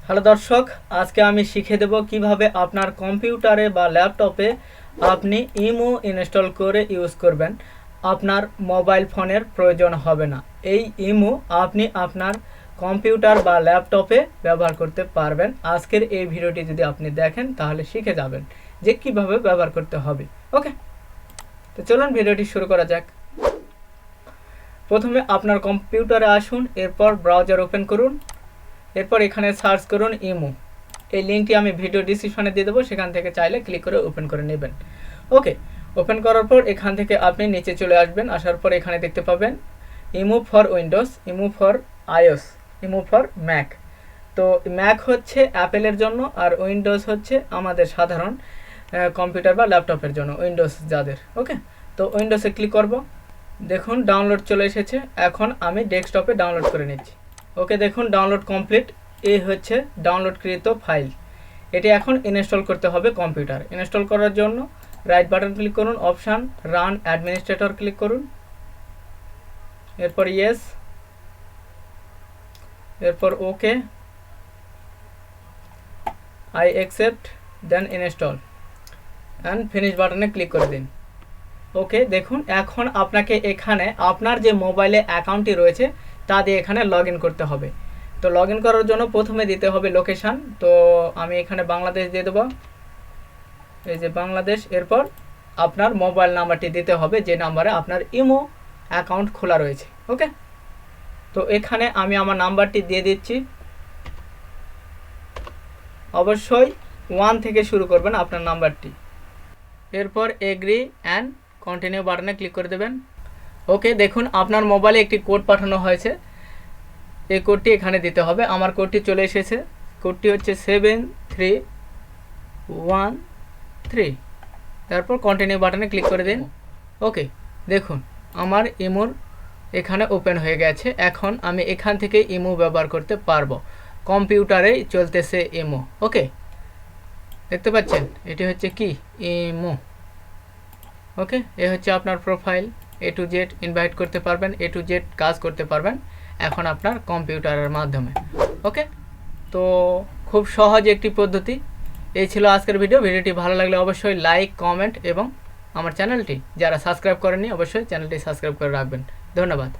Hello দর্শক, আজকে আমি শিখে দেব কিভাবে আপনার কম্পিউটারে বা ল্যাপটপে আপনি ইমো ইনস্টল করে ইউজ করবেন। আপনার মোবাইল ফোনের প্রয়োজন হবে না। এই ইমো আপনি আপনার কম্পিউটার বা ল্যাপটপে ব্যবহার করতে পারবেন। আজকের এই ভিডিওটি যদি আপনি দেখেন তাহলে শিখে যাবেন যে কিভাবে ব্যবহার করতে হবে। ওকে, তো চলুন ভিডিওটি শুরু করা যাক। প্রথমে আপনার কম্পিউটারে আসুন, এরপর ব্রাউজার ওপেন করুন, এরপর এখানে সার্চ করুন ইমো। এই লিঙ্কটি আমি ভিডিও ডিসক্রিপশনে দিয়ে দেবো, সেখান থেকে চাইলে ক্লিক করে ওপেন করে নেবেন। ওকে, ওপেন করার পর এখান থেকে আপনি নিচে চলে আসবেন। আসার পর এখানে দেখতে পাবেন imo for Windows, imo for iOS, imo for Mac. তো ম্যাক হচ্ছে অ্যাপেলের জন্য, আর উইন্ডোজ হচ্ছে আমাদের সাধারণ কম্পিউটার বা ল্যাপটপের জন্য, উইন্ডোজ যাদের। ওকে, তো উইন্ডোজে ক্লিক করব। দেখুন ডাউনলোড চলে এসেছে, এখন আমি ডেস্কটপে ডাউনলোড করে নিচ্ছি। ওকে, দেখুন ডাউনলোড কমপ্লিট। এই হচ্ছে ডাউনলোডকৃত ফাইল। এটি এখন ইনস্টল করতে হবে কম্পিউটার। ইনস্টল করার জন্য রাইট বাটন ক্লিক করুন, অপশান রান অ্যাডমিনিস্ট্রেটর ক্লিক করুন, এরপর ইয়েস, এরপর okay, I accept, then install and finish বাটনে ক্লিক করে দিন। ওকে, দেখুন এখন আপনাকে এখানে আপনার যে মোবাইলে অ্যাকাউন্টটি রয়েছে তা দিয়ে এখানে লগ ইন করতে হবে। তো লগ ইন করার জন্য প্রথমে দিতে হবে লোকেশান। তো আমি এখানে বাংলাদেশ দিয়ে দেবো, এই যে বাংলাদেশ। এরপর আপনার মোবাইল নাম্বারটি দিতে হবে যে নাম্বারে আপনার ইমো অ্যাকাউন্ট খোলা রয়েছে। ওকে, তো এখানে আমি আমার নাম্বারটি দিয়ে দিচ্ছি। অবশ্যই 1 থেকে শুরু করবেন আপনার নাম্বারটি। এরপর এগ্রি অ্যান্ড কন্টিনিউ বাটনে ক্লিক করে দেবেন। ওকে, দেখুন আপনার মোবাইলে একটি কোড পাঠানো হয়েছে, এই কোডটি এখানে দিতে হবে। আমার কোডটি চলে এসেছে, কোডটি হচ্ছে 7313। তারপর কন্টিনিউ বাটনে ক্লিক করে দিন। ওকে, দেখুন আমার ইমোর এখানে ওপেন হয়ে গেছে। এখন আমি এখান থেকে ইমো ব্যবহার করতে পারবো, কম্পিউটারেই চলতেছে ইমো। ওকে, দেখতে পাচ্ছেন এটি হচ্ছে কি ইমো। ওকে, এ হচ্ছে আপনার profile. A to Z invite করতে পারবেন, এ টু জেড কাজ করতে পারবেন এখন আপনার কম্পিউটারের মাধ্যমে। ওকে, তো খুব সহজ একটি পদ্ধতি। এই ছিল আজকের ভিডিওটি ভালো লাগলে অবশ্যই লাইক, কমেন্ট এবং আমার চ্যানেলটি যারা সাবস্ক্রাইব করেননি অবশ্যই চ্যানেলটি সাবস্ক্রাইব করে রাখবেন। ধন্যবাদ।